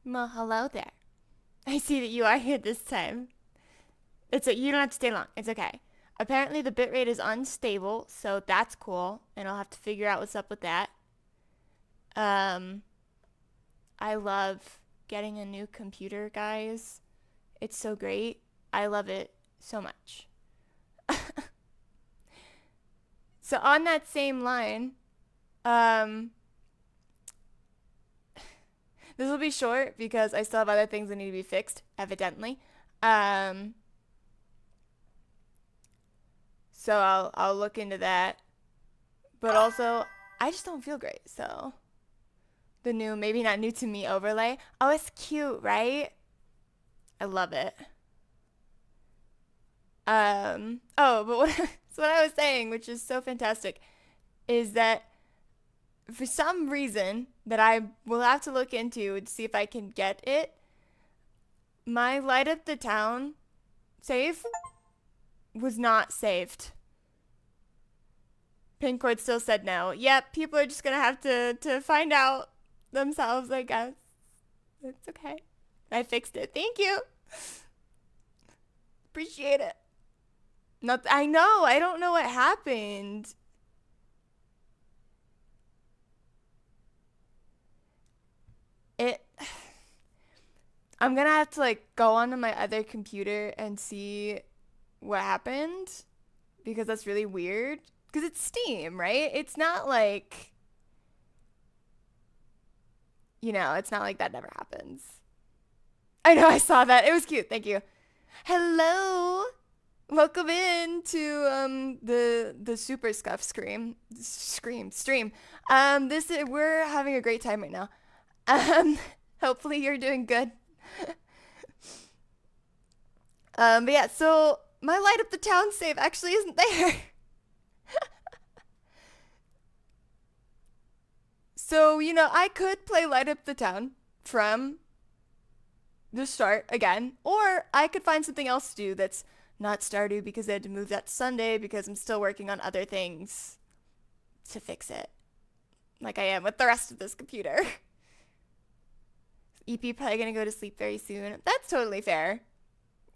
Well, hello there. I see that you are here this time. You don't have to stay long. It's okay. Apparently the bitrate is unstable, so that's cool, and I'll have to figure out what's up with that. Um, I love getting a new computer, guys. It's so great. I love it so much. So on that same line, um, this will be short because I still have other things that need to be fixed, evidently. Um, so I'll look into that. But also, I just don't feel great. So the new, maybe not new to me overlay. Oh, it's cute, right? I love it. But what, so what I was saying, which is so fantastic, is that for some reason that I will have to look into and see if I can get it, my Light Up the Town save was not saved. Pincord still said no. Yep, people are just gonna have to find out themselves, I guess. It's okay. I fixed it. Thank you. Appreciate it. Not I know. I don't know what happened. It I'm gonna have to like go onto my other computer and see what happened because that's really weird. Because it's Steam, right? It's not like, it's not like that never happens. I know, I saw that. It was cute. Thank you. Hello. Welcome in to the super scuff stream. We're having a great time right now. Um Hopefully you're doing good. But yeah, so my Light Up the Town save actually isn't there. So, I could play Light Up the Town from the start again, or I could find something else to do that's not Stardew because I had to move that to Sunday because I'm still working on other things to fix it, like I am with the rest of this computer. EP probably gonna go to sleep very soon. That's totally fair.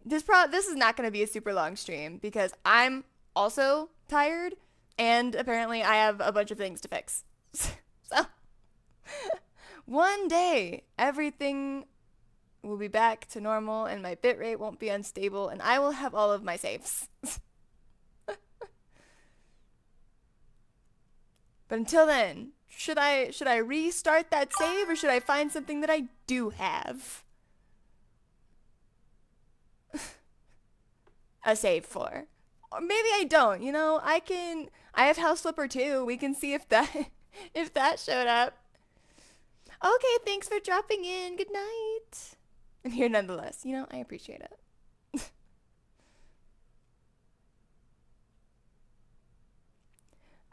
This is not gonna be a super long stream because I'm also tired, and apparently I have a bunch of things to fix. So one day everything will be back to normal and my bitrate won't be unstable and I will have all of my saves. But until then, should I restart that save or should I find something that I do have a save for? Or maybe I don't. I have House Flipper too. We can see if that if that showed up. Okay, thanks for dropping in. Good night. I'm here nonetheless. I appreciate it.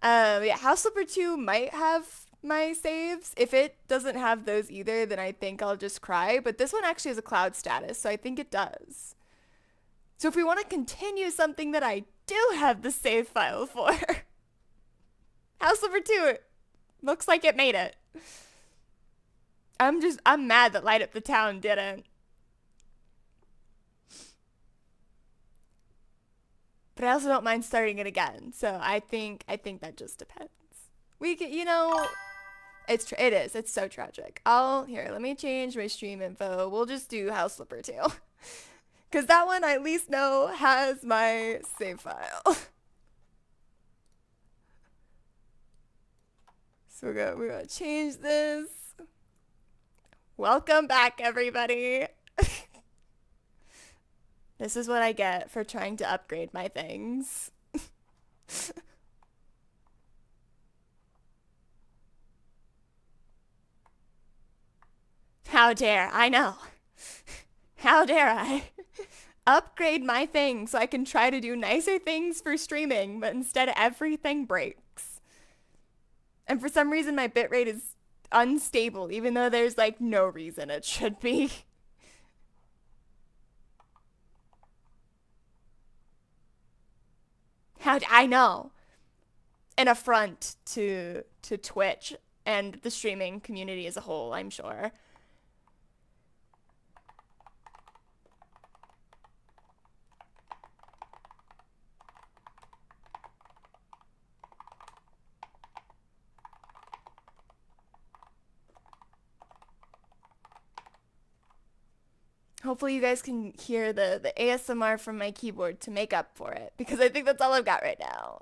Yeah, House Flipper 2 might have my saves. If it doesn't have those either, then I think I'll just cry. But this one actually has a cloud status, so I think it does. So if we want to continue something that I do have the save file for, House Flipper 2 looks like it made it. I'm mad that Light Up the Town didn't. But I also don't mind starting it again. So I think that just depends. We can, it is. It's so tragic. Let me change my stream info. We'll just do House Flipper 2. Cuz that one I at least know has my save file. So we're gonna change this. Welcome back, everybody. This is what I get for trying to upgrade my things. How dare I know? How dare I upgrade my thing so I can try to do nicer things for streaming, but instead everything breaks. And for some reason my bitrate is unstable, even though there's like no reason it should be. I know. An affront to Twitch and the streaming community as a whole, I'm sure. hopefully you guys can hear the ASMR from my keyboard to make up for it, because I think that's all I've got right now.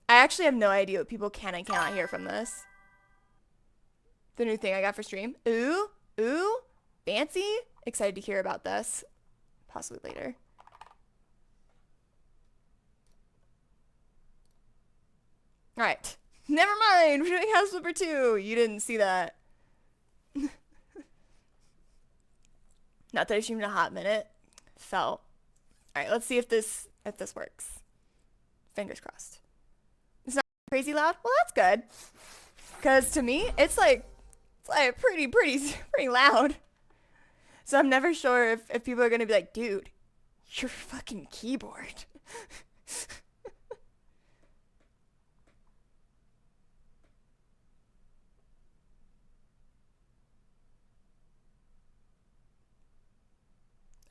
I actually have no idea what people can and cannot hear from this. The new thing I got for stream. Ooh, ooh, fancy. Excited to hear about this. Possibly later. Alright. Never mind. We're doing House Flipper 2. You didn't see that. Not that I streamed in a hot minute. Fell. Alright, let's see if this works. Fingers crossed. It's not crazy loud? Well, that's good. Because to me, it's like pretty loud. So I'm never sure if people are gonna be like, dude, your fucking keyboard.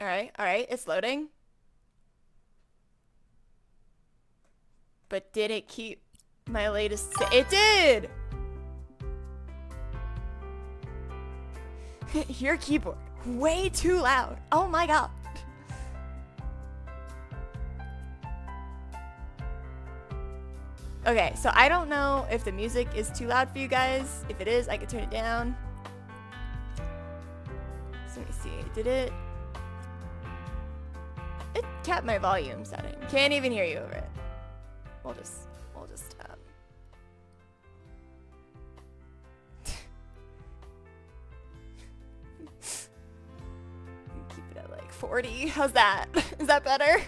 Alright, it's loading. But did it keep my latest? It did! Your keyboard, way too loud. Oh my god. Okay, so I don't know if the music is too loud for you guys. If it is, I can turn it down. So let me see. Did it? It kept my volume setting. Can't even hear you over it. We'll just keep it at like 40. How's that? Is that better?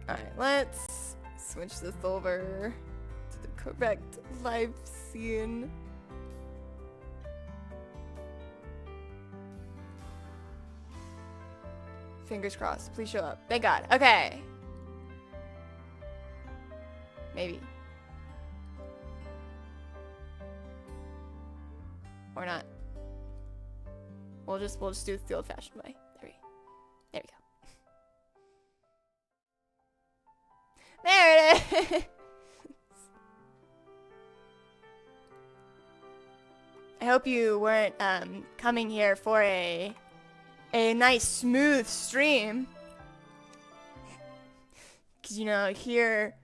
Alright, let's switch this over to the correct live scene. Fingers crossed. Please show up. Thank God. Okay. Maybe. Or not. We'll just do it the old-fashioned way. There we go. There it is. I hope you weren't coming here for a nice smooth stream, because you know here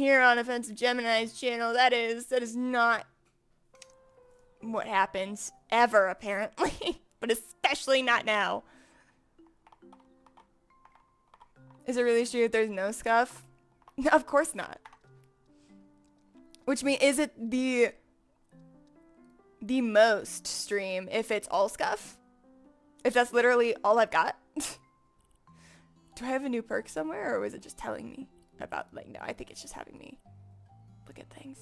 on Offensive Gemini's channel, that is not what happens ever, apparently. But especially not now. Is it really true if there's no scuff? Of course not. Which means, is it the most stream if it's all scuff? If that's literally all I've got? Do I have a new perk somewhere, or was it just telling me about, like, no, I think it's just having me look at things.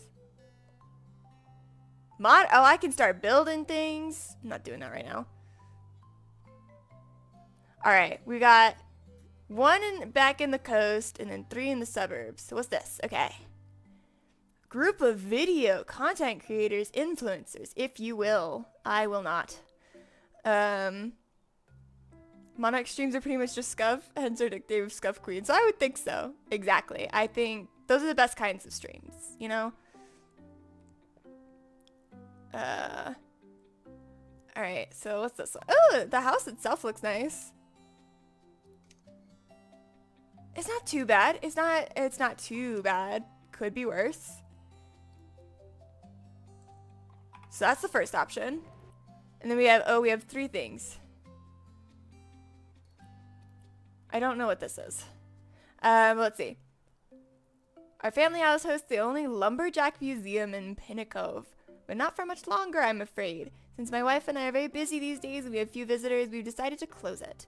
Oh, I can start building things. I'm not doing that right now. Alright, we got 1 back in the coast, and then 3 in the suburbs. So what's this? Okay. Group of video content creators, influencers, if you will. I will not. Monarch streams are pretty much just scuff, hence our nickname of Scuff Queen. So I would think so. Exactly. I think those are the best kinds of streams, you know? Alright, so what's this one? Oh, the house itself looks nice. It's not too bad. It's not too bad. Could be worse. So that's the first option. And then we have 3 things. I don't know what this is. Let's see. Our family house hosts the only lumberjack museum in Pinnacove, but not for much longer, I'm afraid. Since my wife and I are very busy these days and we have few visitors, we've decided to close it.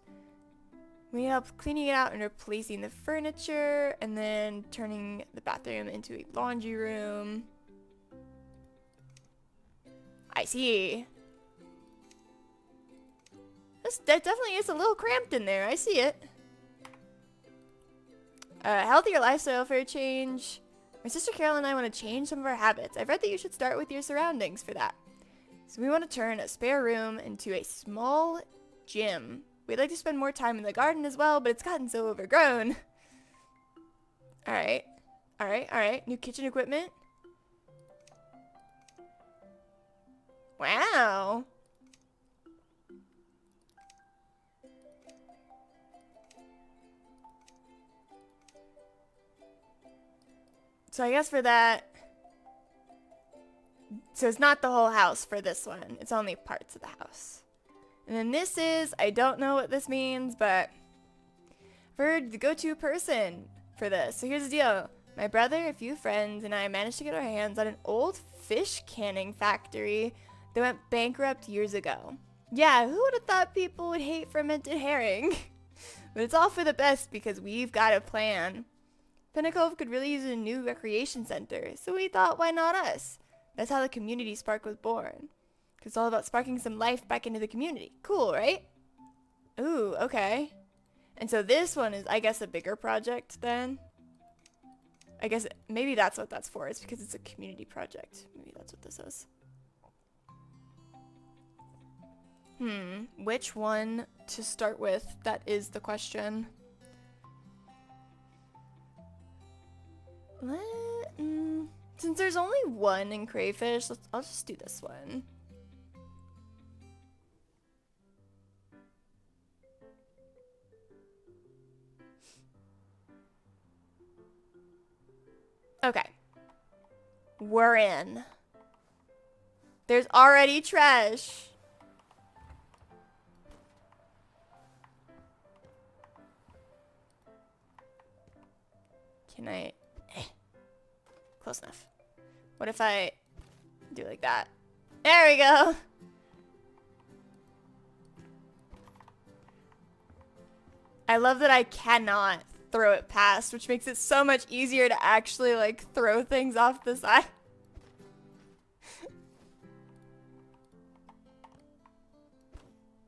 We helped cleaning it out and replacing the furniture, and then turning the bathroom into a laundry room. I see. That definitely is a little cramped in there. I see it. Healthier lifestyle for a change. My sister Carol and I want to change some of our habits. I've read that you should start with your surroundings for that. So we want to turn a spare room into a small gym. We'd like to spend more time in the garden as well, but it's gotten so overgrown. Alright. Alright, alright. New kitchen equipment. Wow. So I guess for that... So it's not the whole house for this one. It's only parts of the house. And then this is... I don't know what this means, but... For the go-to person for this. So here's the deal. My brother, a few friends, and I managed to get our hands on an old fish canning factory that went bankrupt years ago. Yeah, who would have thought people would hate fermented herring? But it's all for the best because we've got a plan. Pentacove could really use a new recreation center, so we thought, why not us? That's how the Community Spark was born. It's all about sparking some life back into the community. Cool, right? Ooh, okay. And so this one is, I guess, a bigger project then. I guess maybe that's what that's for. It's because it's a community project. Maybe that's what this is. Which one to start with? That is the question. Since there's only one in Crayfish, I'll just do this one. Okay. We're in. There's already trash. Can I... Close enough. What if I do like that? There we go. I love that I cannot throw it past, which makes it so much easier to actually like throw things off the side.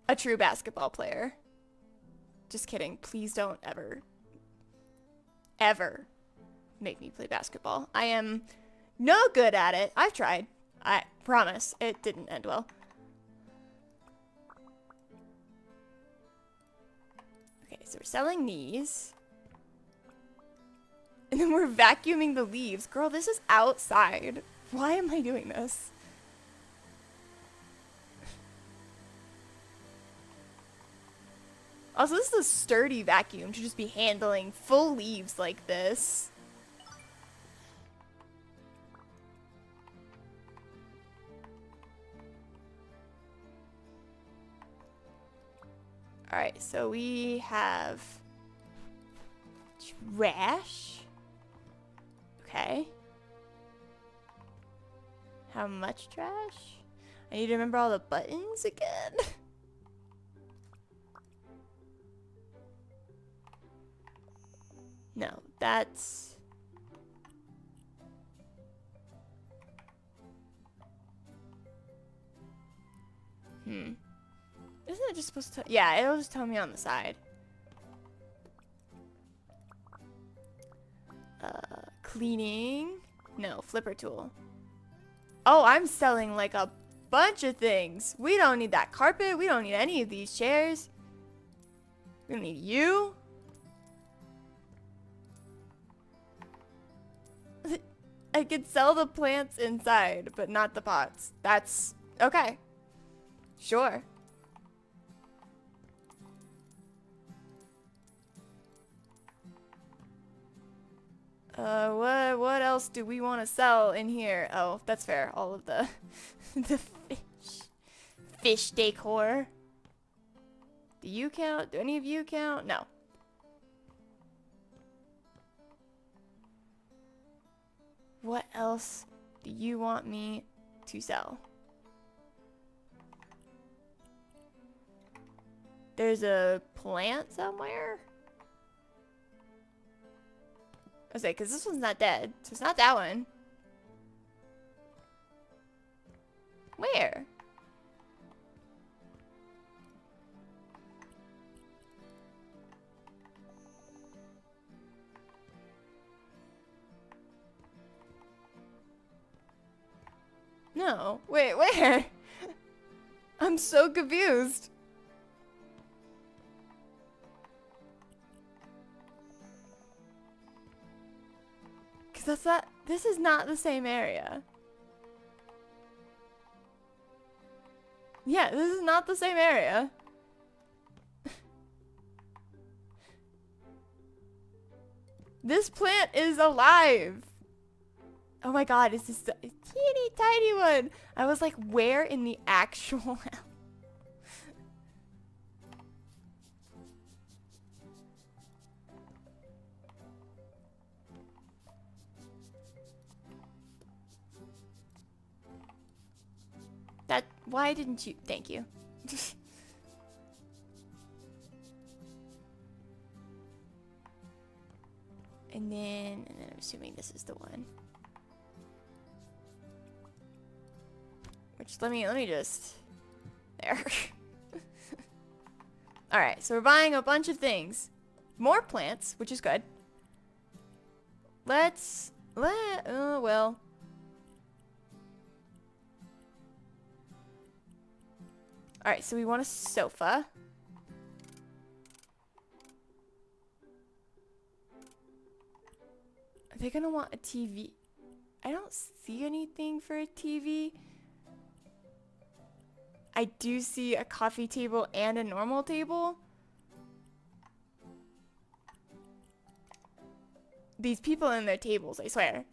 A true basketball player. Just kidding. Please don't ever make me play basketball. I am no good at it. I've tried. I promise. It didn't end well. Okay, so we're selling these. And then we're vacuuming the leaves. Girl, this is outside. Why am I doing this? Also, this is a sturdy vacuum to just be handling full leaves like this. Alright, so we have trash. Okay. How much trash? I need to remember all the buttons again. No, that's... Isn't it just supposed to... Yeah, it'll just tell me on the side. Cleaning. No, flipper tool. Oh, I'm selling like a bunch of things. We don't need that carpet. We don't need any of these chairs. We don't need you. I could sell the plants inside, but not the pots. That's okay. Sure. What else do we want to sell in here? Oh, that's fair. All of the the fish decor. Do you count? Do any of you count? No. What else do you want me to sell? There's a plant somewhere? I was like, because this one's not dead. So it's not that one. Where? No. Wait, where? I'm so confused. Cause that's not, this is not the same area. Yeah, this is not the same area. This plant is alive. Oh my god, is this the teeny tiny one? I was like, where in the actual hell? That, why didn't you, thank you. And then I'm assuming this is the one. Which, let me just, there. Alright, so we're buying a bunch of things. More plants, which is good. Well. Alright, so we want a sofa. Are they gonna want a TV? I don't see anything for a TV. I do see a coffee table and a normal table. These people and their tables, I swear.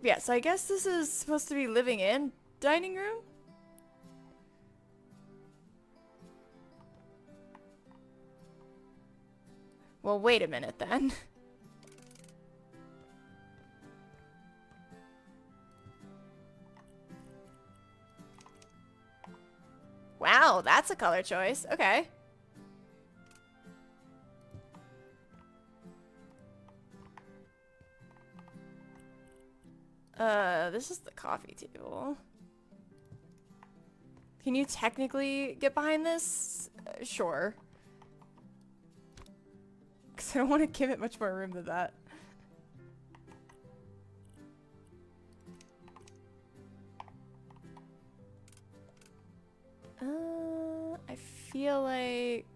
Yeah, so I guess this is supposed to be living in dining room? Well, wait a minute then. Wow, that's a color choice. Okay. This is the coffee table. Can you technically get behind this? Sure. Because I don't want to give it much more room than that. I feel like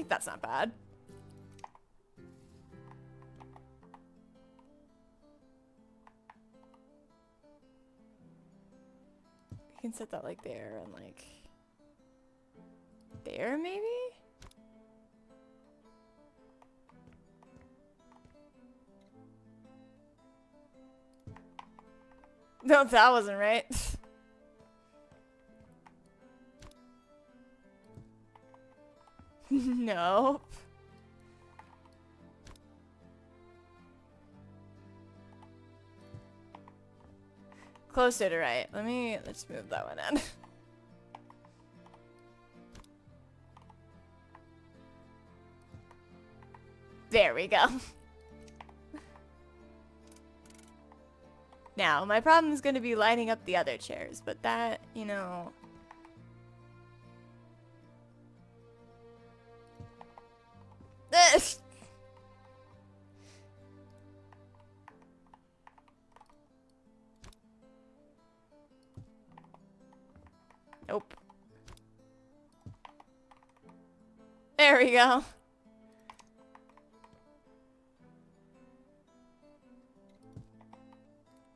that's not bad. You can set that like there and like there maybe? No, that wasn't right. Nope. Closer to right. Let's move that one in. There we go. Now, my problem is going to be lining up the other chairs, but that, you know... Nope. There we go.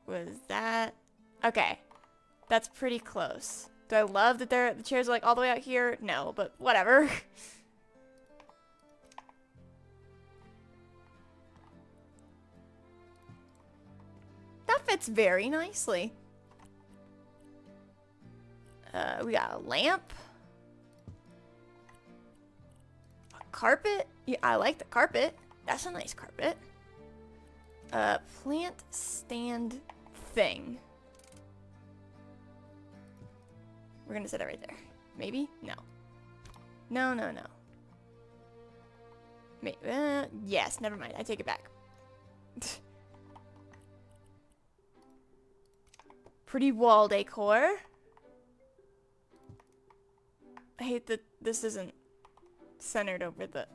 Was that? Okay. That's pretty close. Do I love that the chairs are like all the way out here? No, but whatever. That fits very nicely. We got a lamp. A carpet. Yeah, I like the carpet. That's a nice carpet. Plant stand thing. We're gonna set it right there. Maybe? No. No, no, no. Yes, never mind. I take it back. Pretty wall decor. I hate that this isn't centered over the...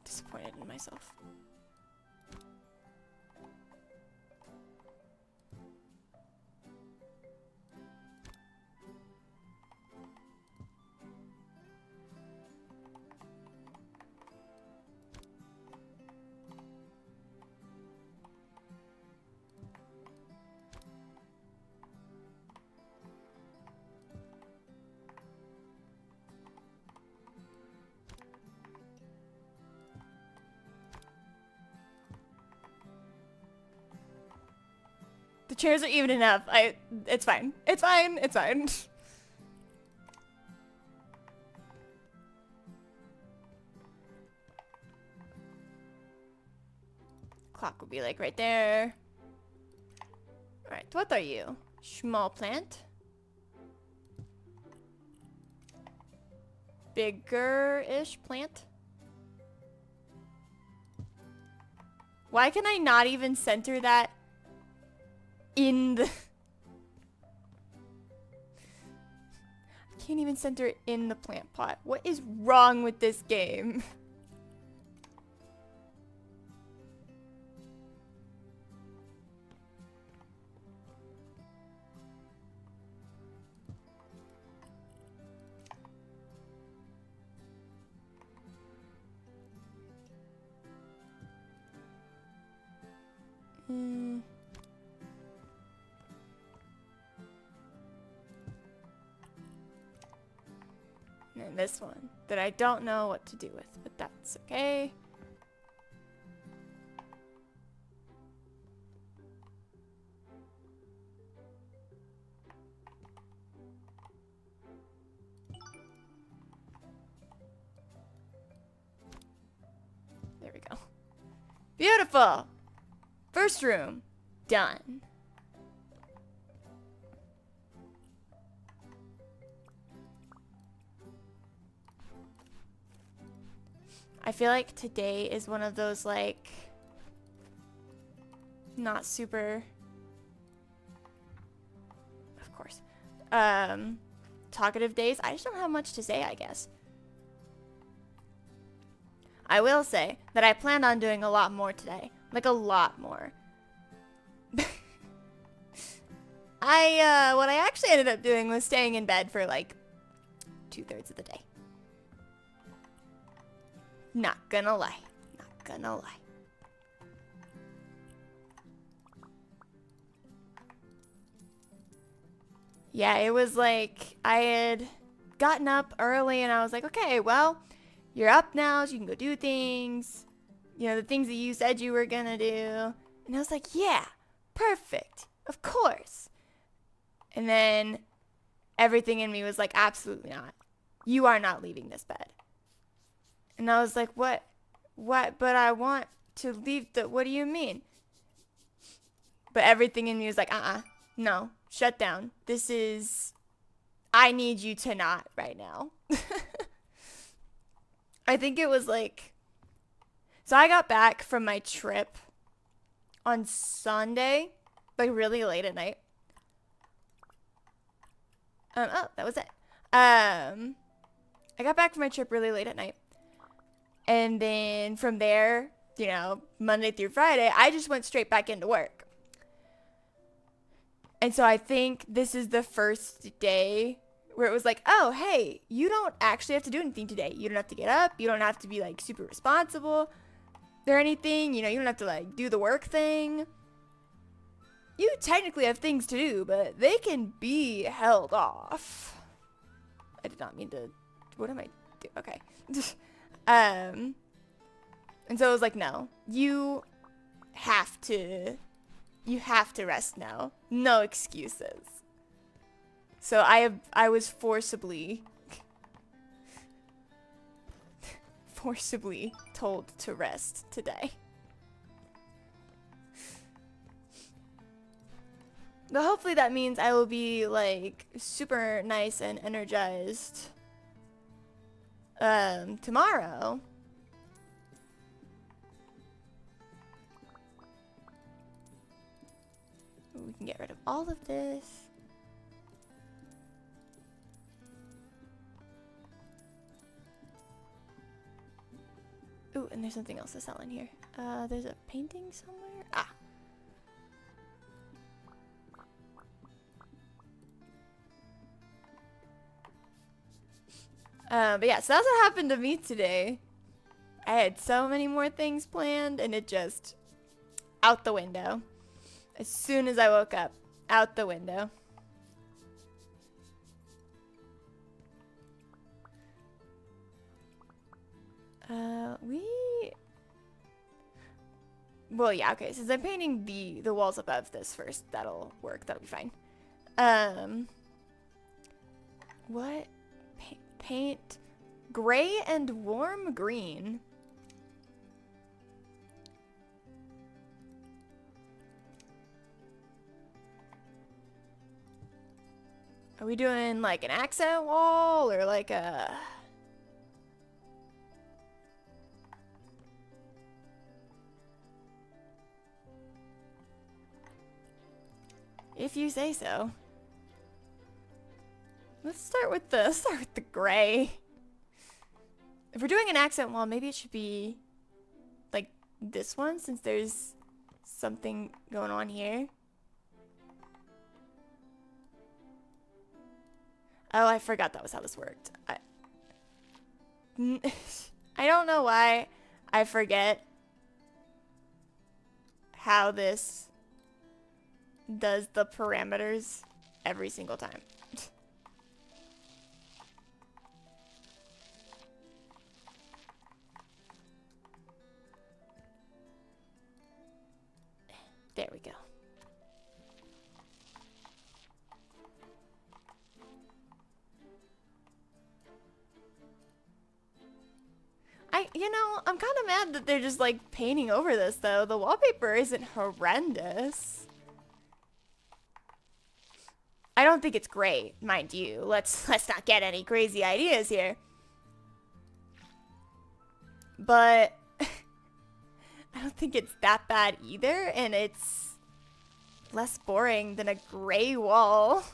Disappointed in myself. The chairs are even enough. It's fine. It's fine. It's fine. Clock will be like right there. Alright, what are you? Small plant? Bigger-ish plant? Why can I not even center that in the... I can't even center it in the plant pot. What is wrong with this game? And this one that I don't know what to do with, but that's okay. There we go. Beautiful! First room. Done. I feel like today is one of those, like, not super, of course, talkative days. I just don't have much to say, I guess. I will say that I plan on doing a lot more today. Like, a lot more. What I actually ended up doing was staying in bed for, like, 2/3 of the day. Not gonna lie. Not gonna lie. Yeah, it was like I had gotten up early and I was like, okay, well, you're up now, so you can go do things. You know, the things that you said you were gonna do. And I was like, yeah, perfect. Of course. And then everything in me was like, absolutely not. You are not leaving this bed. And I was like, what? But I want to leave the, what do you mean? But everything in me was like, no, shut down. This is, I need you to not right now. I think it was like, so I got back from my trip on Sunday, like really late at night. Oh, that was it. I got back from my trip really late at night. And then from there, you know, Monday through Friday, I just went straight back into work. And so I think this is the first day where it was like, oh, hey, you don't actually have to do anything today. You don't have to get up. You don't have to be like super responsible or anything. You know, you don't have to like do the work thing. You technically have things to do, but they can be held off. I did not mean to, what am I doing? Okay. And so it was like, no, you have to rest now. No excuses. So I was forcibly told to rest today. But hopefully that means I will be like super nice and energized tomorrow. We can get rid of all of this. Ooh, and there's something else to sell in here. There's a painting somewhere. Ah. But yeah, so that's what happened to me today. I had so many more things planned and it just out the window. As soon as I woke up, out the window. Well, yeah, okay. Since I'm painting the walls above this first, that'll work. That'll be fine. What? Paint gray and warm green. Are we doing like an accent wall or like a... If you say so. Let's start with the gray. If we're doing an accent wall, maybe it should be like this one, since there's something going on here. Oh, I forgot that was how this worked. I don't know why I forget how this does the parameters every single time. There we go. I'm kind of mad that they're just like painting over this though. The wallpaper isn't horrendous. I don't think it's great, mind you. Let's not get any crazy ideas here. But I don't think it's that bad either, and it's less boring than a gray wall.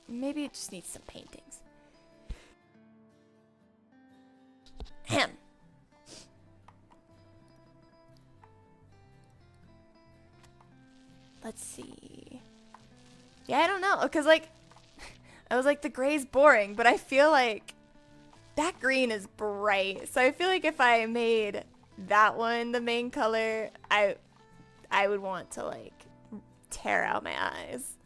Maybe it just needs some paintings. Ahem. Let's see. Yeah, I don't know, because like, I was like, the gray's boring, but I feel like that green is bright. So I feel like if I made that one the main color, I would want to like tear out my eyes.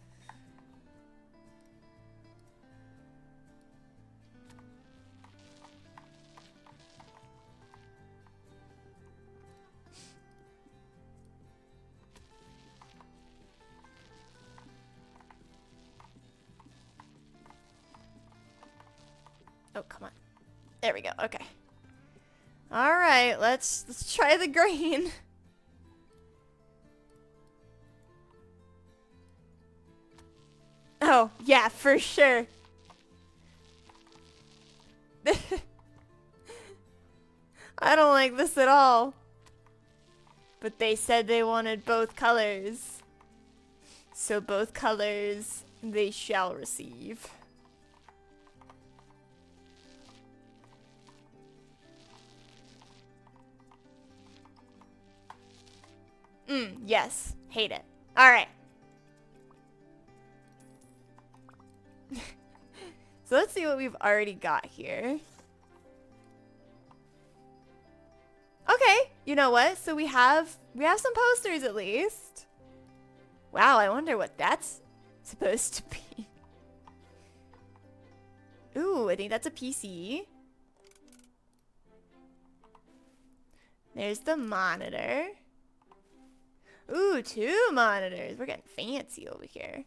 Oh, come on. There we go. Okay. All right, let's try the green. Oh, yeah, for sure. I don't like this at all. But they said they wanted both colors. So both colors they shall receive. Yes. Hate it. Alright. So let's see what we've already got here. Okay, you know what? So we have some posters at least. Wow, I wonder what that's supposed to be. Ooh, I think that's a PC. There's the monitor. Ooh, 2 monitors. We're getting fancy over here.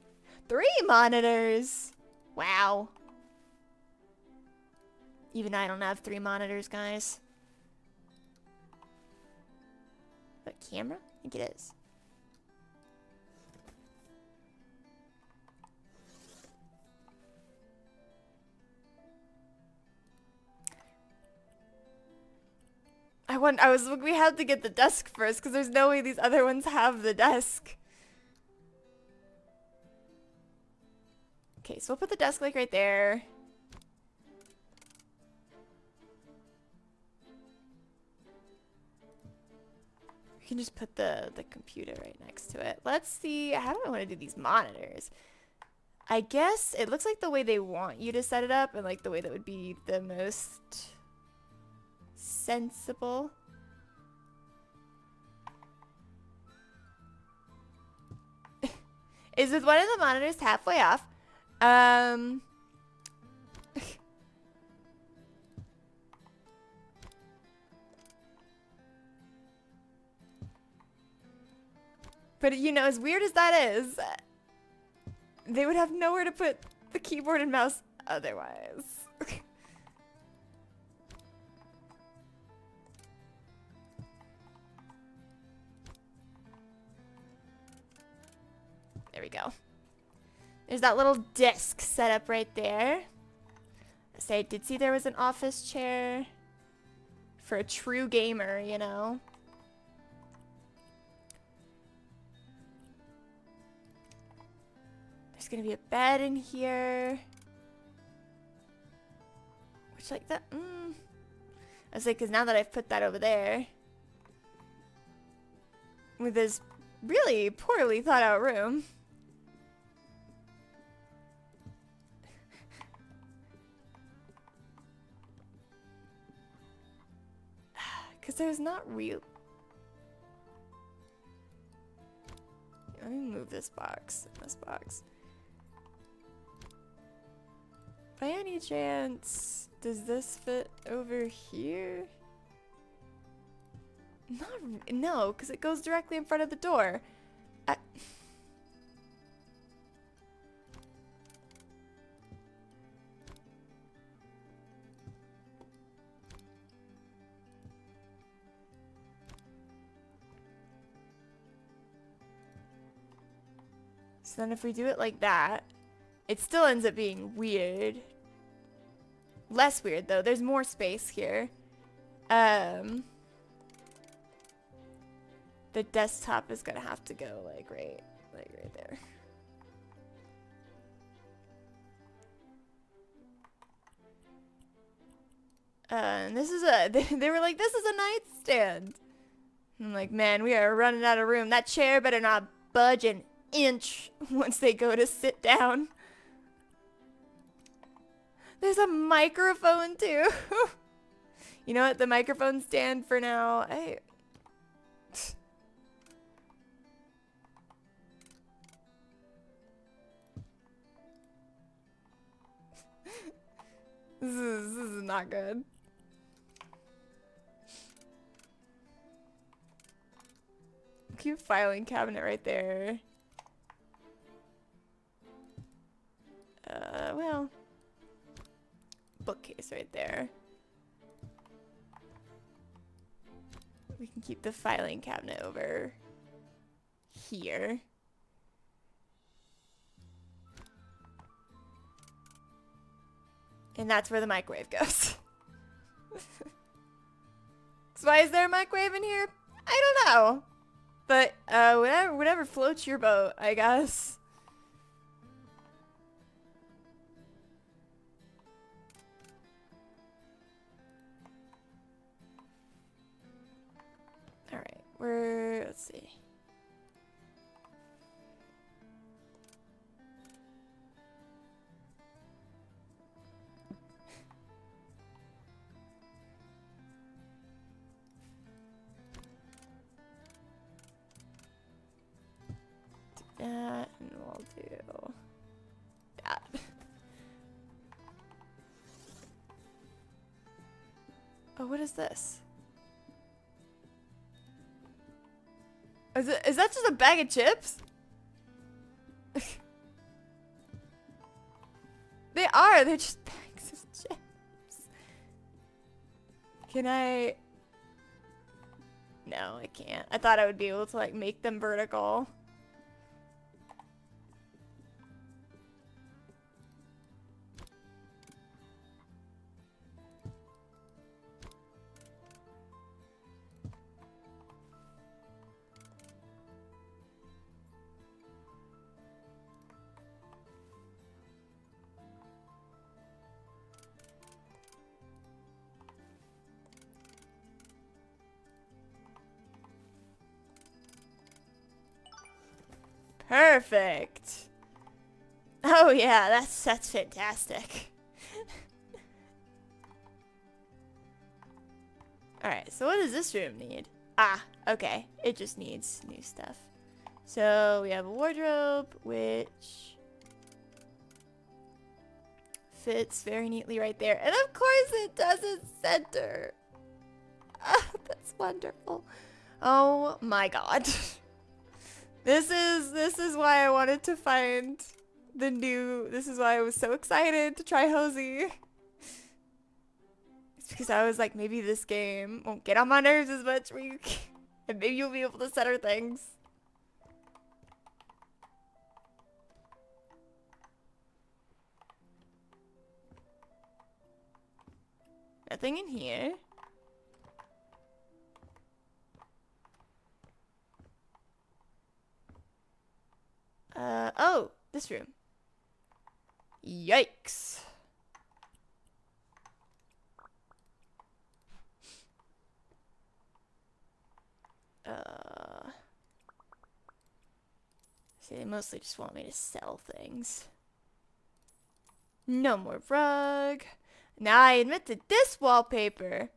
3 monitors. Wow. Even I don't have 3 monitors, guys. What, camera? I think it is. We had to get the desk first because there's no way these other ones have the desk. Okay, so we'll put the desk like right there. We can just put the computer right next to it. Let's see, how do I want to do these monitors? I guess it looks like the way they want you to set it up and like the way that would be the most sensible. is with one of the monitors halfway off. Um, but you know, as weird as that is, they would have nowhere to put the keyboard and mouse otherwise. There we go. There's that little desk set up right there. So I did see there was an office chair for a true gamer, you know. There's gonna be a bed in here. Which, like, that, I was like, because now that I've put that over there, with this really poorly thought out room. Because there's not real... Let me move this box and this box. By any chance, does this fit over here? No, because it goes directly in front of the door. So then if we do it like that, it still ends up being weird. Less weird though, there's more space here. The desktop is gonna have to go like right there. And this is they were like, this is a nightstand. I'm like, man, we are running out of room. That chair better not budge an inch once they go to sit down. There's a microphone too. You know what? The microphone stand for now. This is not good. Cute filing cabinet right there. Well, bookcase right there. We can keep the filing cabinet over here. And that's where the microwave goes. So why is there a microwave in here? I don't know. But whatever floats your boat, I guess. All right, let's see. That, and we'll do that. Oh, what is this? Is that just a bag of chips? They're just bags of chips. Can I? No, I can't. I thought I would be able to like make them vertical. Perfect. Oh yeah, that's fantastic. Alright, so what does this room need? Ah, okay. It just needs new stuff. So we have a wardrobe, which fits very neatly right there. And of course it doesn't center. That's wonderful. Oh my god. This is why I wanted to find the new, this is why I was so excited to try Hosey. It's because I was like, maybe this game won't get on my nerves as much where you can, and maybe you'll be able to center things. Nothing in here. Oh, this room. Yikes. See, they mostly just want me to sell things. No more rug. Now I admit that this wallpaper,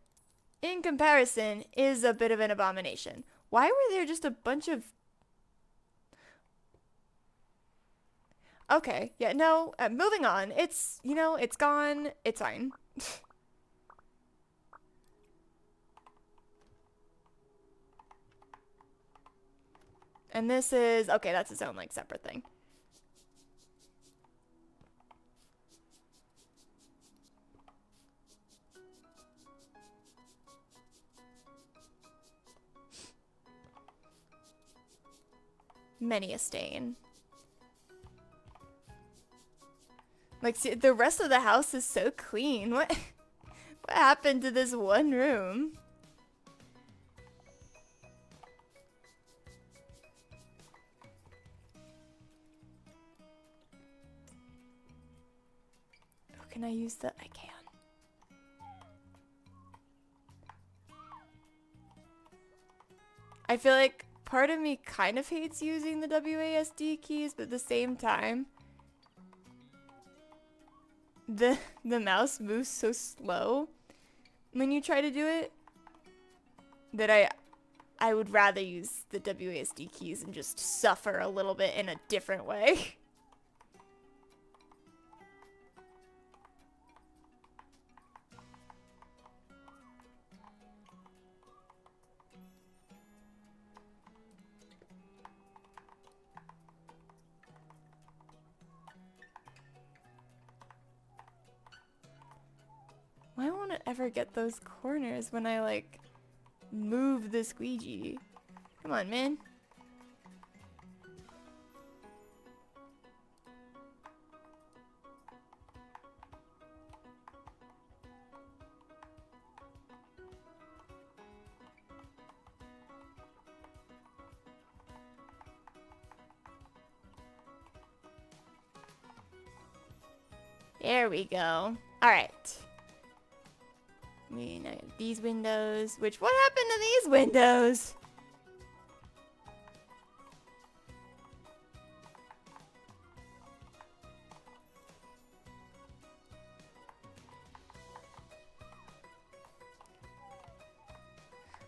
in comparison, is a bit of an abomination. Why were there just a bunch of... Okay, yeah, no, moving on. It's, you know, it's gone. It's fine. And this is... Okay, that's its own, like, separate thing. Many a stain. Like, see, the rest of the house is so clean. What happened to this one room? Oh, can I use the... I can. I feel like part of me kind of hates using the WASD keys, but at the same time, the mouse moves so slow when you try to do it that I would rather use the WASD keys and just suffer a little bit in a different way. Why won't it ever get those corners when I, like, move the squeegee? Come on, man. There we go. Alright. We now have these windows, which, what happened to these windows?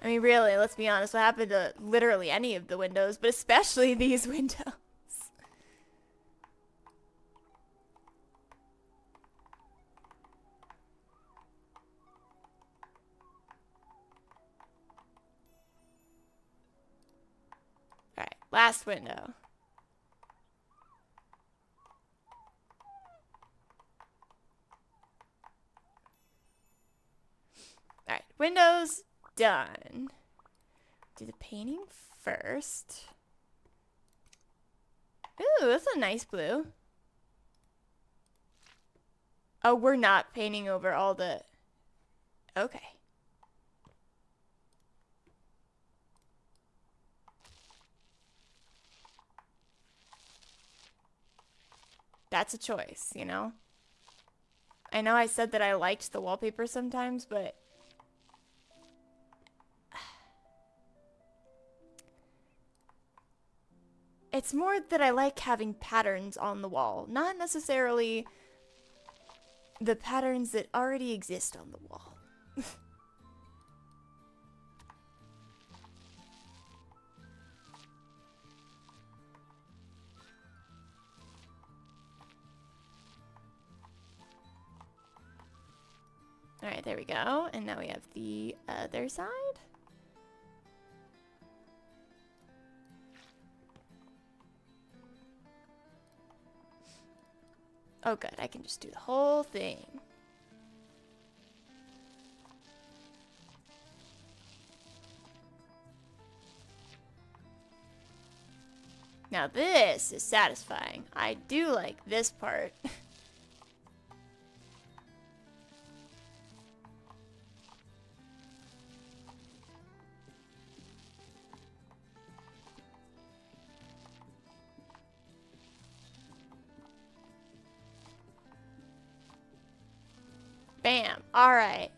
I mean, really, let's be honest, what happened to literally any of the windows, but especially these windows? Alright, last window. Alright, windows done. Do the painting first. Ooh, that's a nice blue. Oh, we're not painting over all the... Okay. That's a choice, you know? I know I said that I liked the wallpaper sometimes, but... It's more that I like having patterns on the wall, not necessarily the patterns that already exist on the wall. All right, there we go. And now we have the other side. Oh, good. I can just do the whole thing. Now this is satisfying. I do like this part. Bam. All right.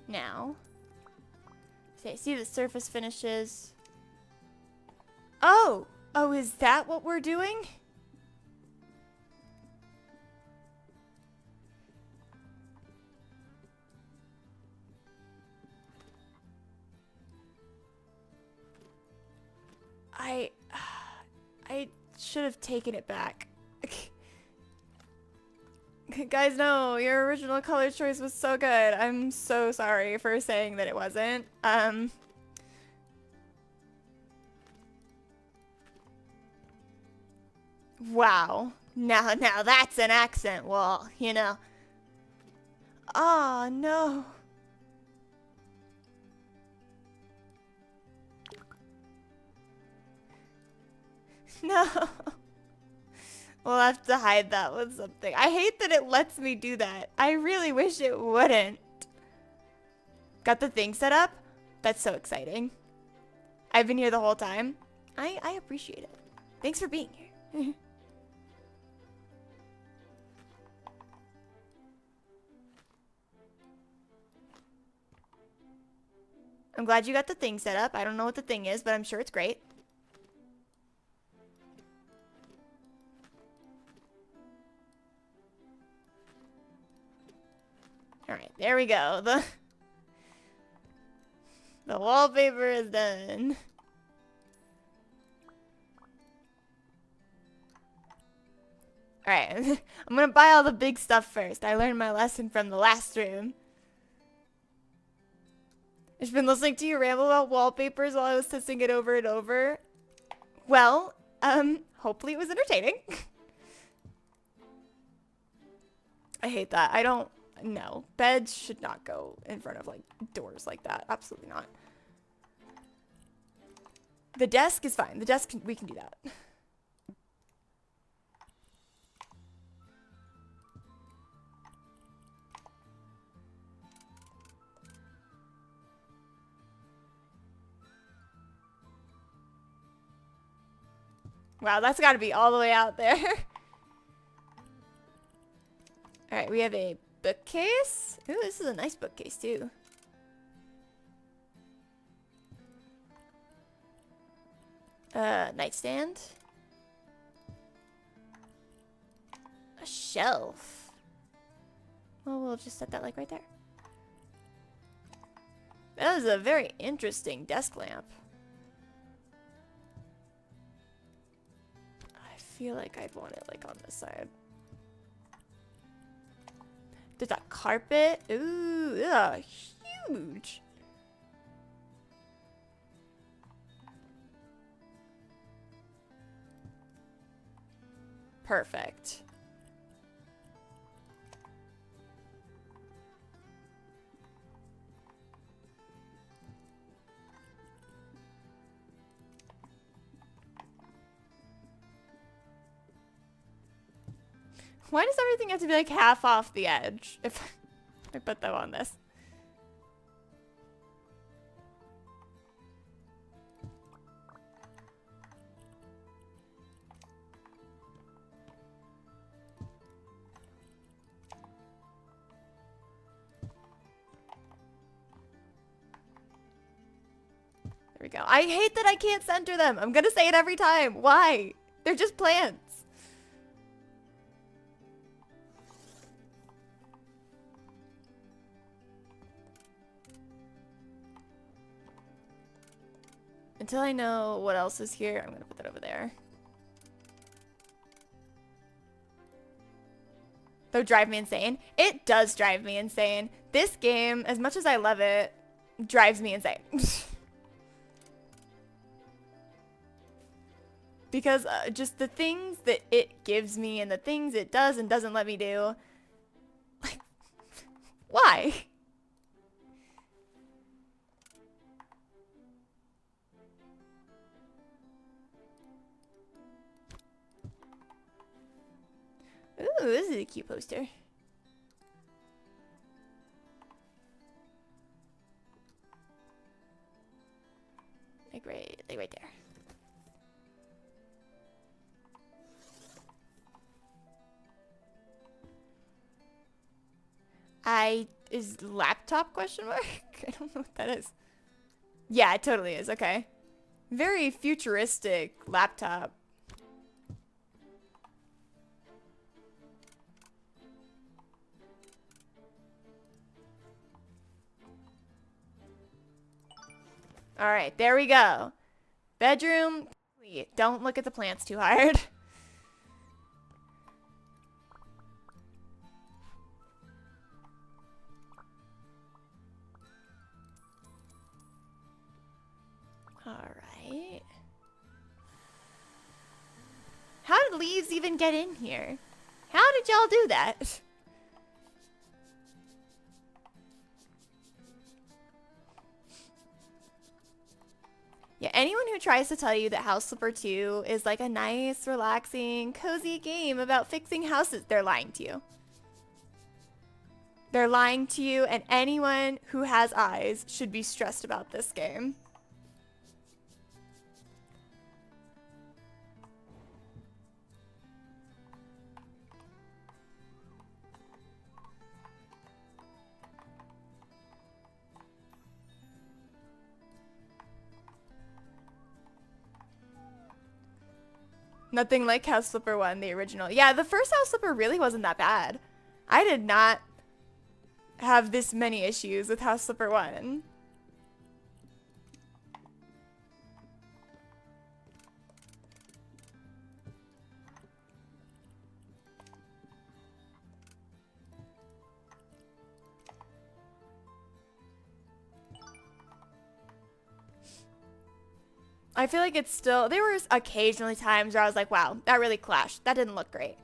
Now, see the surface finishes. Oh, is that what we're doing? I should have taken it back. Guys, no, your original color choice was so good. I'm so sorry for saying that it wasn't. Wow. Now that's an accent wall, you know. Oh, no. No. We'll have to hide that with something. I hate that it lets me do that. I really wish it wouldn't. Got the thing set up? That's so exciting. I've been here the whole time. I appreciate it. Thanks for being here. I'm glad you got the thing set up. I don't know what the thing is, but I'm sure it's great. Alright, there we go. The wallpaper is done. Alright, I'm gonna buy all the big stuff first. I learned my lesson from the last room. I've been listening to you ramble about wallpapers while I was testing it over and over. Well, hopefully it was entertaining. I hate that. I don't know. Beds should not go in front of, like, doors like that. Absolutely not. The desk is fine. The desk, we can do that. Wow, that's got to be all the way out there. Alright, we have a bookcase. Ooh, this is a nice bookcase, too. Nightstand. A shelf. Well, we'll just set that, like, right there. That is a very interesting desk lamp. I feel like I'd want it, like, on this side. There's a carpet. Ooh, yeah, huge. Perfect. Why does everything have to be like half off the edge if I put them on this? There we go. I hate that I can't center them. I'm gonna say it every time. Why? They're just plants. Until I know what else is here, I'm gonna put that over there. Though drive me insane. It does drive me insane. This game, as much as I love it, drives me insane. Because just the things that it gives me and the things it does and doesn't let me do. Like, why? Ooh, this is a cute poster. Like right there. Is laptop question mark? I don't know what that is. Yeah, it totally is. Okay. Very futuristic laptop. All right, there we go. Bedroom. Don't look at the plants too hard. All right. How did leaves even get in here? How did y'all do that? Yeah, anyone who tries to tell you that House Flipper 2 is like a nice, relaxing, cozy game about fixing houses, they're lying to you. They're lying to you, and anyone who has eyes should be stressed about this game. Nothing like House Flipper 1, the original. Yeah, the first House Flipper really wasn't that bad. I did not have this many issues with House Flipper 1. I feel like it's still, there were occasionally times where I was like, wow, that really clashed. That didn't look great.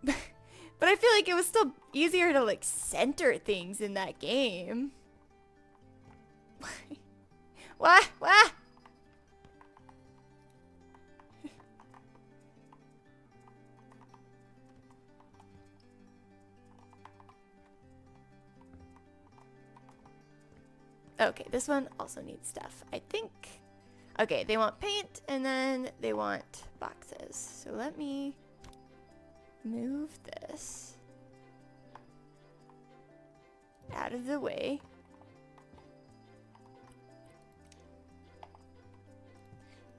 But I feel like it was still easier to like center things in that game. What? What? Okay, this one also needs stuff, I think. Okay, they want paint and then they want boxes. So let me move this out of the way.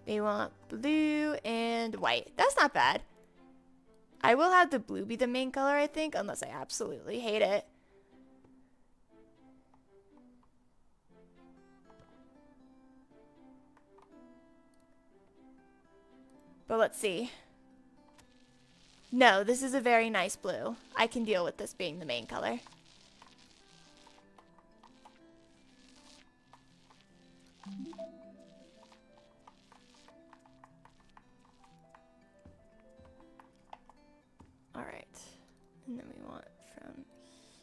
They want blue and white. That's not bad. I will have the blue be the main color, I think, unless I absolutely hate it. But let's see. No, this is a very nice blue. I can deal with this being the main color. All right. And then we want from here.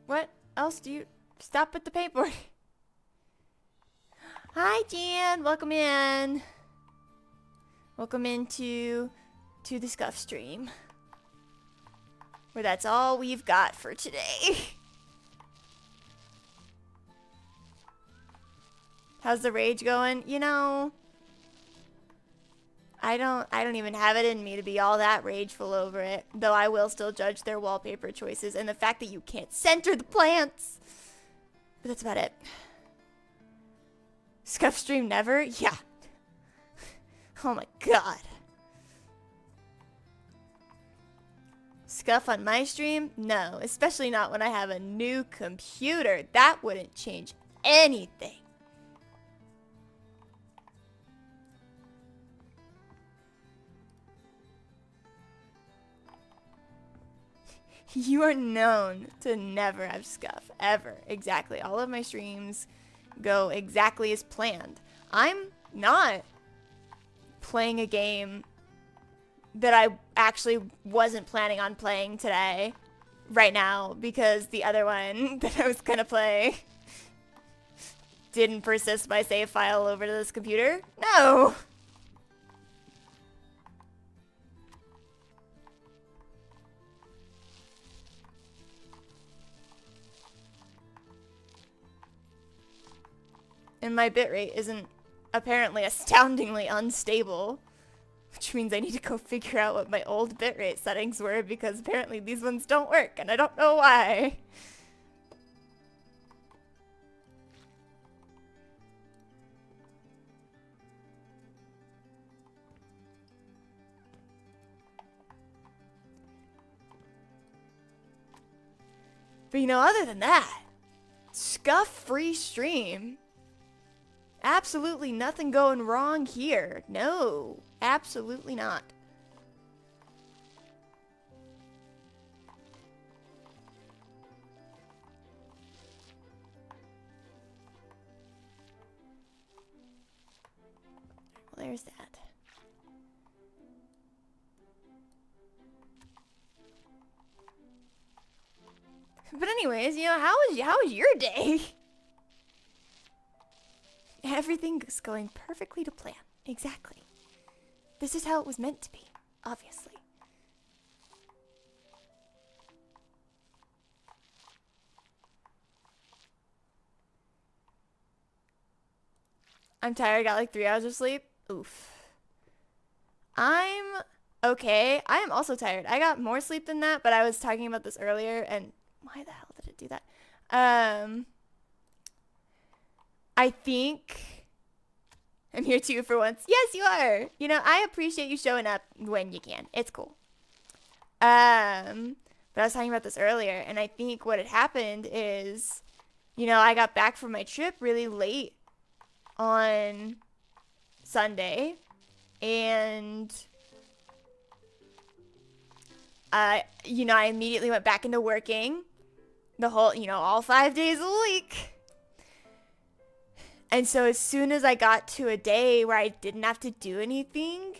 What else do you... Stop with the paintboard. Hi, Jan. Welcome in. Welcome into the Scuff stream. Where that's all we've got for today. How's the rage going? You know, I don't even have it in me to be all that rageful over it. Though I will still judge their wallpaper choices and the fact that you can't center the plants. But that's about it. Scuff stream never? Yeah. Oh my god. Scuff on my stream? No, especially not when I have a new computer. That wouldn't change anything. You are known to never have scuff, ever. Exactly. All of my streams go exactly as planned. I'm not playing a game that I actually wasn't planning on playing today, right now, because the other one that I was gonna play didn't persist my save file over to this computer. No! And my bitrate isn't apparently astoundingly unstable, which means I need to go figure out what my old bitrate settings were, because apparently these ones don't work, and I don't know why. But you know, other than that, scuff-free stream. Absolutely nothing going wrong here. No, absolutely not. Well, there's that. But anyways, you know, how was your day? Everything's going perfectly to plan. Exactly. This is how it was meant to be, obviously. I'm tired. I got like 3 hours of sleep. Oof. I'm okay. I am also tired. I got more sleep than that, but I was talking about this earlier, and why the hell did it do that? I think I'm here too for once. Yes, you are. You know, I appreciate you showing up when you can. It's cool. But I was talking about this earlier, and I think what had happened is, you know, I got back from my trip really late on Sunday, and you know, I immediately went back into working the whole, you know, all 5 days a week. And so as soon as I got to a day where I didn't have to do anything,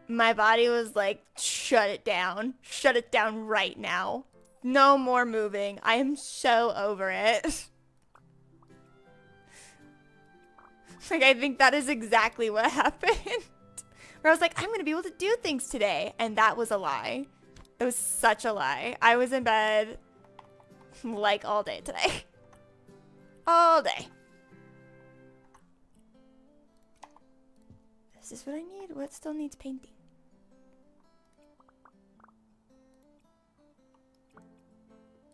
my body was like, shut it down. Shut it down right now. No more moving. I am so over it. Like, I think that is exactly what happened. Where I was like, I'm going to be able to do things today. And that was a lie. It was such a lie. I was in bed like all day today. All day. Is this what I need? What still needs painting?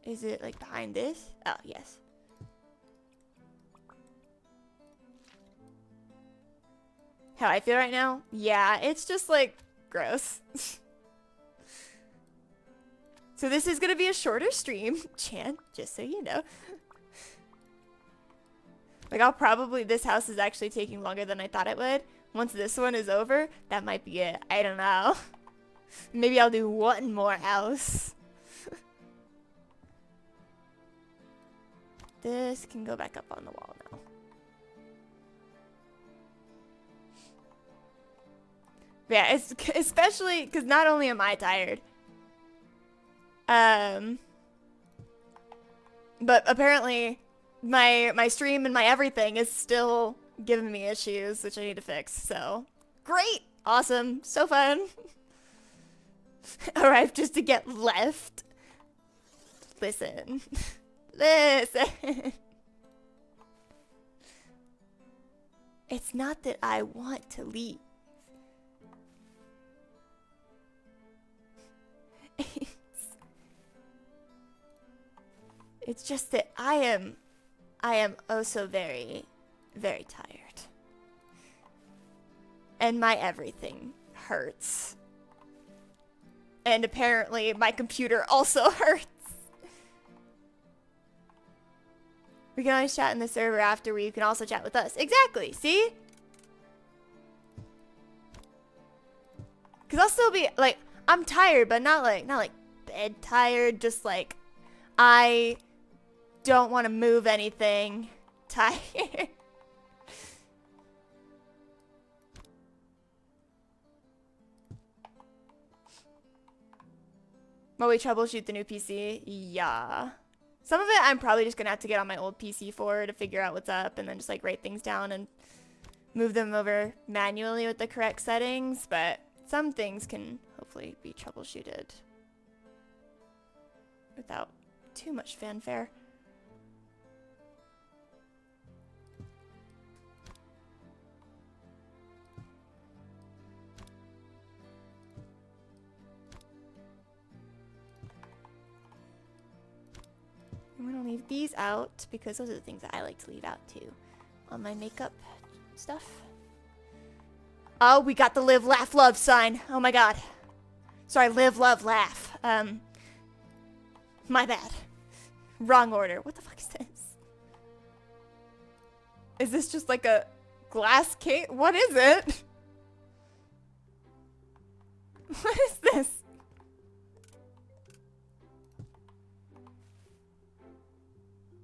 Is it like behind this? Oh, yes. How I feel right now? Yeah, it's just like gross. So this is gonna be a shorter stream, Chan, just so you know. Like, I'll probably, this house is actually taking longer than I thought it would. Once this one is over, that might be it. I don't know. Maybe I'll do one more house. This can go back up on the wall now. Yeah, it's especially because not only am I tired, but apparently my stream and my everything is still giving me issues, which I need to fix. So great, awesome, so fun. Arrived just to get left. Listen, listen. It's not that I want to leave. It's just that I am oh so very, very tired. And my everything hurts. And apparently my computer also hurts. We can always chat in the server after where you can also chat with us. Exactly, see? Cause I'll still be like, I'm tired, but not like bed tired, just like I don't want to move anything. Tired. While we troubleshoot the new PC? Yeah. Some of it I'm probably just gonna have to get on my old PC for to figure out what's up and then just like write things down and move them over manually with the correct settings, but some things can hopefully be troubleshooted without too much fanfare. I'm gonna leave these out because those are the things that I like to leave out too on my makeup stuff. Oh, we got the live, laugh, love sign. Oh my god. Sorry, live, love, laugh. My bad. Wrong order. What the fuck is this? Is this just like a glass case? What is it? What is this?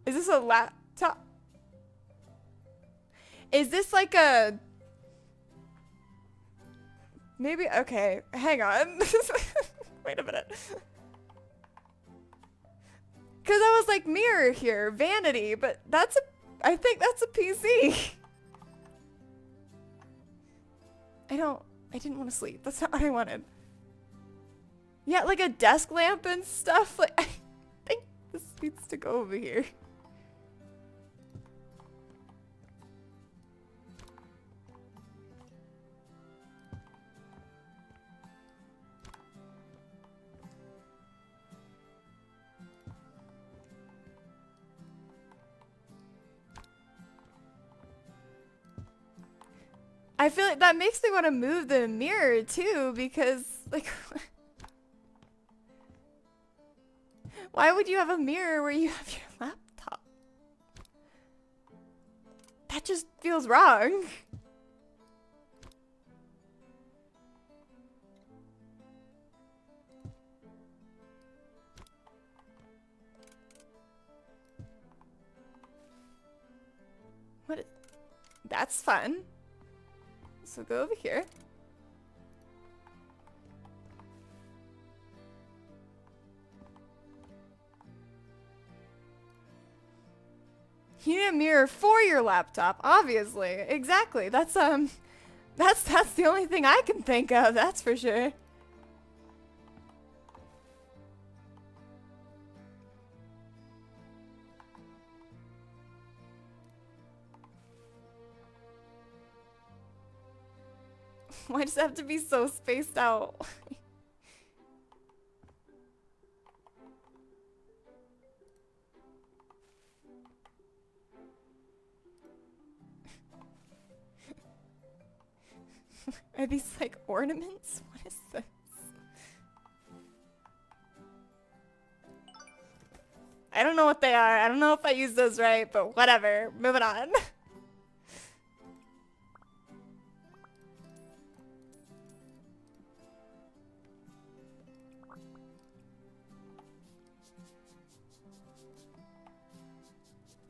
Is this a laptop? Is this like a... Maybe, okay, hang on. Wait a minute. Because I was like, mirror here, vanity, but that's a, I think that's a PC. I didn't want to sleep. That's not what I wanted. Yeah, like a desk lamp and stuff. Like, I think this needs to go over here. I feel like that makes me want to move the mirror too, because like, why would you have a mirror where you have your laptop? That just feels wrong. What is, that's fun. So go over here. You need a mirror for your laptop, obviously. Exactly. That's the only thing I can think of, that's for sure. Why does it have to be so spaced out? Are these like ornaments? What is this? I don't know what they are. I don't know if I use those right, but whatever. Moving on.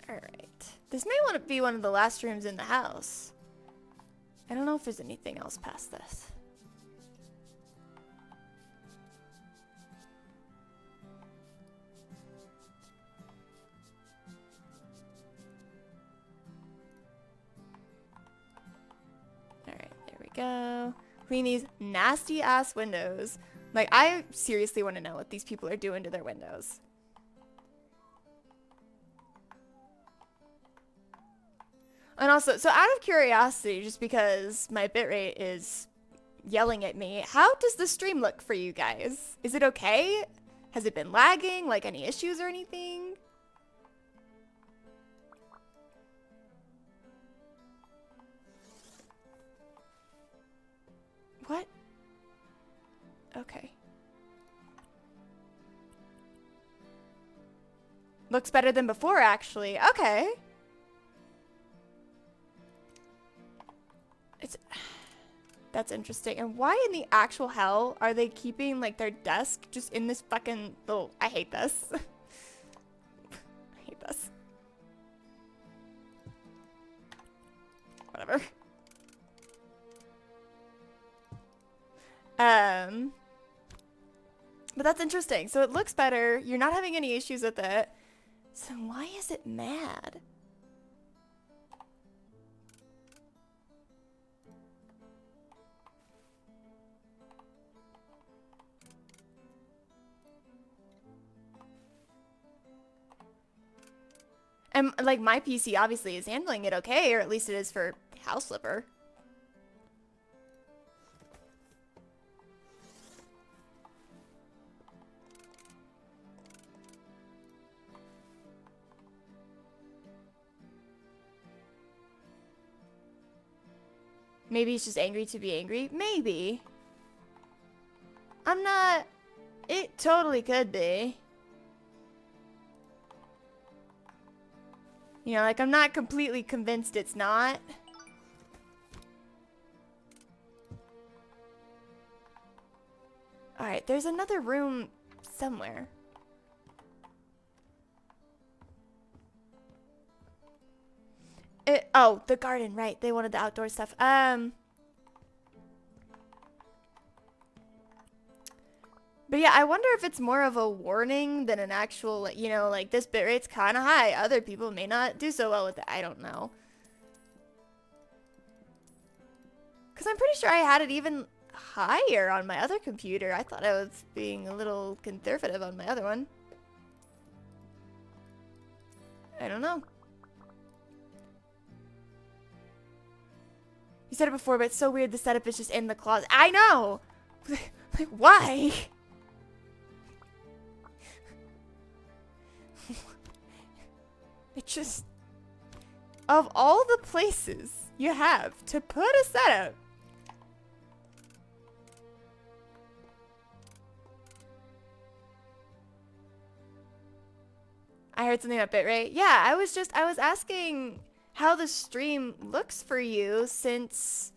Alright. This may want to be one of the last rooms in the house. I don't know if there's anything else past this. Alright, there we go. Clean these nasty ass windows. Like, I seriously want to know what these people are doing to their windows. And also, so out of curiosity, just because my bitrate is yelling at me, how does the stream look for you guys? Is it okay? Has it been lagging? Like any issues or anything? What? Okay. Looks better than before, actually. Okay. That's interesting. And why in the actual hell are they keeping, like, their desk just in this fucking little... I hate this. I hate this. Whatever. But that's interesting. So it looks better. You're not having any issues with it. So why is it mad? And, like, my PC obviously is handling it okay, or at least it is for House Flipper. Maybe he's just angry to be angry. Maybe. I'm not... It totally could be. You know, like, I'm not completely convinced it's not. Alright, there's another room somewhere. Oh, the garden, right. They wanted the outdoor stuff. But yeah, I wonder if it's more of a warning than an actual, you know, like, this bitrate's kind of high. Other people may not do so well with it. I don't know. Because I'm pretty sure I had it even higher on my other computer. I thought I was being a little conservative on my other one. I don't know. You said it before, but it's so weird the setup is just in the closet. I know! Like, why? It just... Of all the places you have to put a setup... I heard something about bitrate. Yeah, I was asking how the stream looks for you since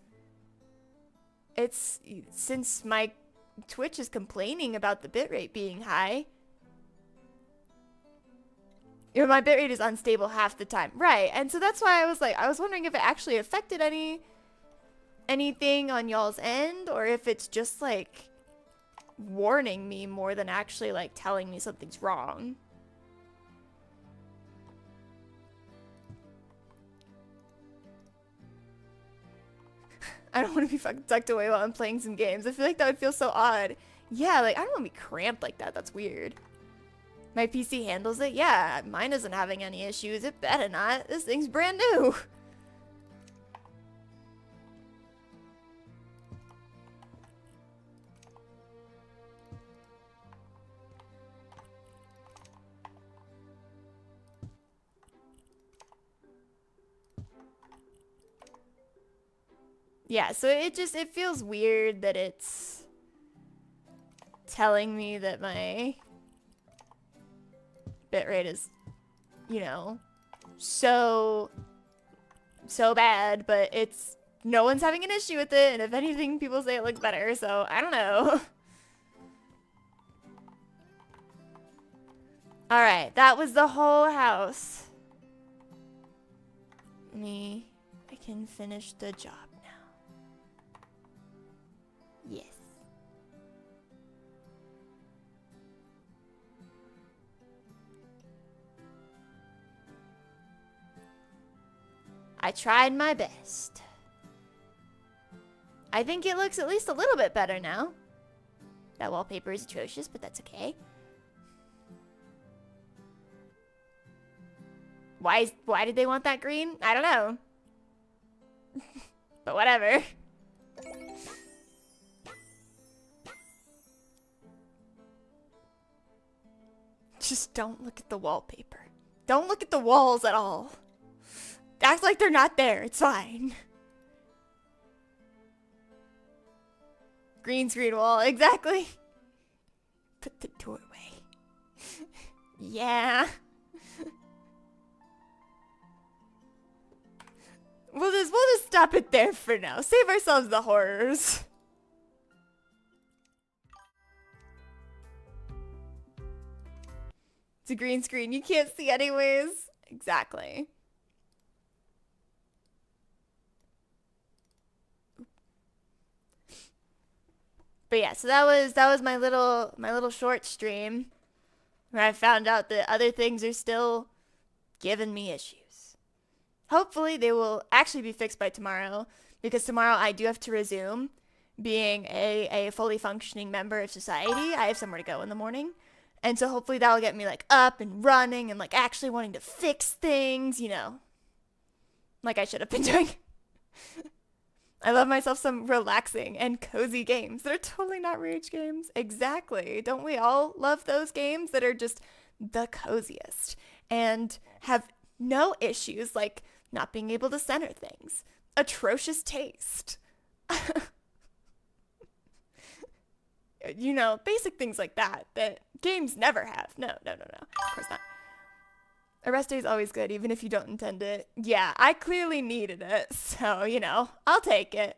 my Twitch is complaining about the bitrate being high. You know, my bitrate is unstable half the time. Right, and so that's why I was like, I was wondering if it actually affected anything on y'all's end, or if it's just, like, warning me more than actually, like, telling me something's wrong. I don't want to be fucking tucked away while I'm playing some games. I feel like that would feel so odd. Yeah, like, I don't want to be cramped like that. That's weird. My PC handles it? Yeah, mine isn't having any issues. It better not. This thing's brand new. Yeah, so it feels weird that it's telling me that my bitrate is, you know, so bad, but it's, no one's having an issue with it, and if anything, people say it looks better, so I don't know. Alright, that was the whole house. I can finish the job now. Yes. I tried my best. I think it looks at least a little bit better now. That wallpaper is atrocious, but that's okay. Why did they want that green? I don't know. But whatever. Just don't look at the wallpaper. Don't look at the walls at all. Act like they're not there. It's fine. Green screen wall. Exactly. Put the doorway. Yeah. We'll just stop it there for now. Save ourselves the horrors. It's a green screen. You can't see anyways. Exactly. But yeah, so that was my little short stream where I found out that other things are still giving me issues. Hopefully they will actually be fixed by tomorrow, because tomorrow I do have to resume being a fully functioning member of society. I have somewhere to go in the morning. And so hopefully that'll get me like up and running and like actually wanting to fix things, like I should have been doing. I love myself some relaxing and cozy games that are totally not rage games. Exactly. Don't we all love those games that are just the coziest and have no issues like not being able to center things, atrocious taste? Basic things like that games never have. No, no, no, no. Of course not. A rest day is always good, even if you don't intend it. Yeah, I clearly needed it, so, I'll take it.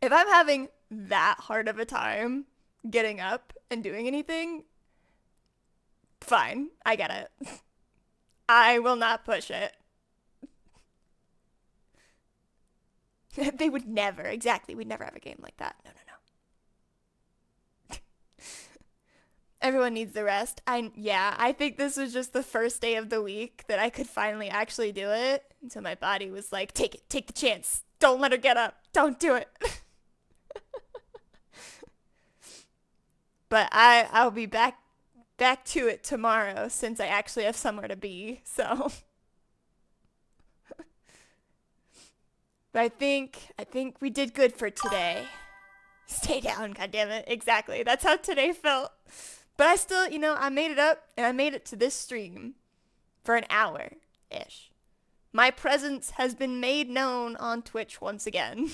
If I'm having that hard of a time getting up and doing anything, fine, I get it. I will not push it. They would never, exactly, we'd never have a game like that. No, no, no. Everyone needs the rest. I think this was just the first day of the week that I could finally actually do it. And so my body was like, take it, take the chance. Don't let her get up. Don't do it. But I'll be back to it tomorrow since I actually have somewhere to be. So but I think we did good for today. Stay down, goddammit. Exactly. That's how today felt. But I still, I made it up, and I made it to this stream for an hour-ish. My presence has been made known on Twitch once again.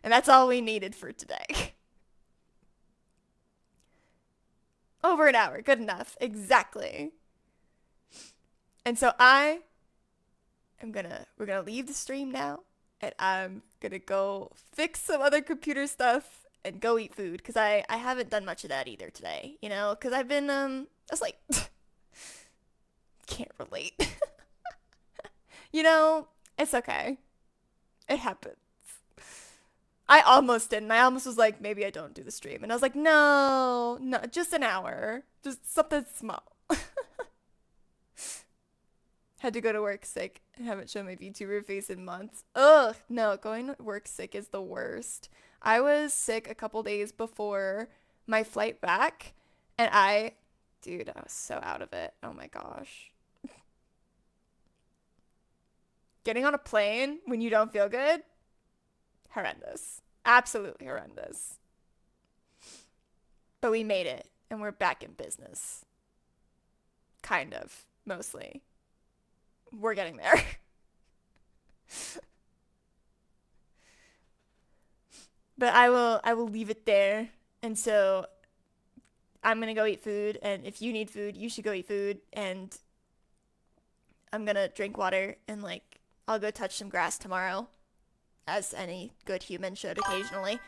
And that's all we needed for today. Over an hour, good enough. Exactly. And so we're gonna leave the stream now, and I'm gonna go fix some other computer stuff and go eat food, because I haven't done much of that either today, because I've been, I was like, can't relate. It's okay. It happens. I almost didn't. I almost was like, maybe I don't do the stream. And I was like, no, just an hour. Just something small. Had to go to work sick. I haven't shown my VTuber face in months. Ugh, no, going to work sick is the worst. I was sick a couple days before my flight back, and dude, I was so out of it. Oh my gosh. Getting on a plane when you don't feel good? Horrendous. Absolutely horrendous. But we made it, and we're back in business. Kind of, mostly. We're getting there. But I will leave it there. And so I'm going to go eat food, and if you need food, you should go eat food, and I'm going to drink water, and I'll go touch some grass tomorrow, as any good human should occasionally.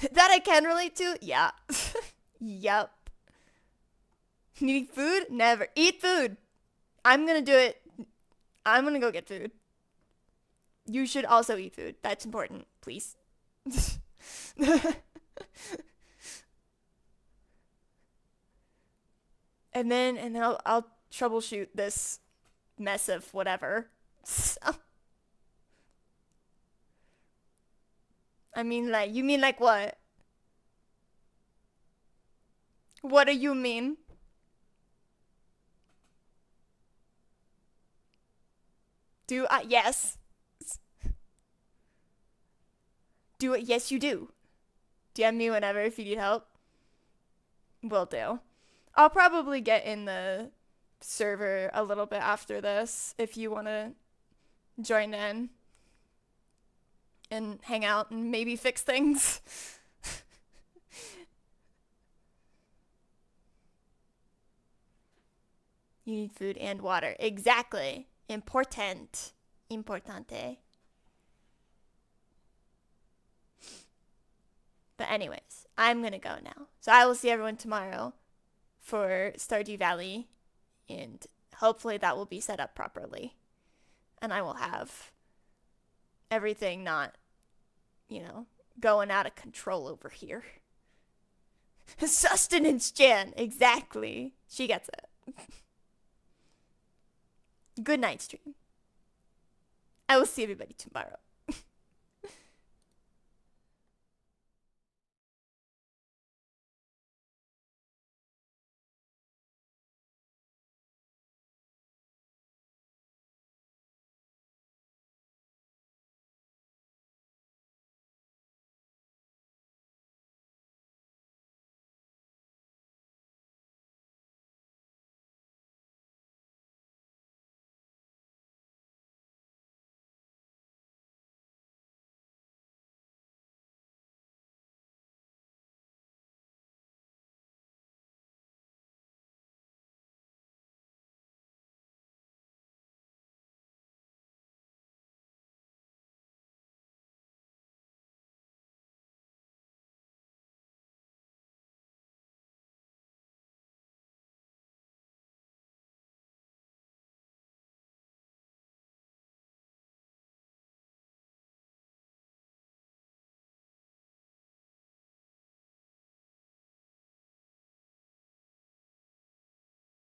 That I can relate to? Yeah. Yup. Needing food? Never. Eat food. I'm going to do it. I'm going to go get food. You should also eat food. That's important, please. and then I'll troubleshoot this mess of whatever. So, I mean, you mean what? What do you mean? Yes. Do it. Yes, you do. DM me whenever if you need help. Will do. I'll probably get in the server a little bit after this if you want to join in and hang out and maybe fix things. You need food and water. Exactly. Important. Importante. But anyways, I'm going to go now. So I will see everyone tomorrow for Stardew Valley. And hopefully that will be set up properly. And I will have everything not, going out of control over here. Sustenance Jan. Exactly. She gets it. Good night, stream. I will see everybody tomorrow.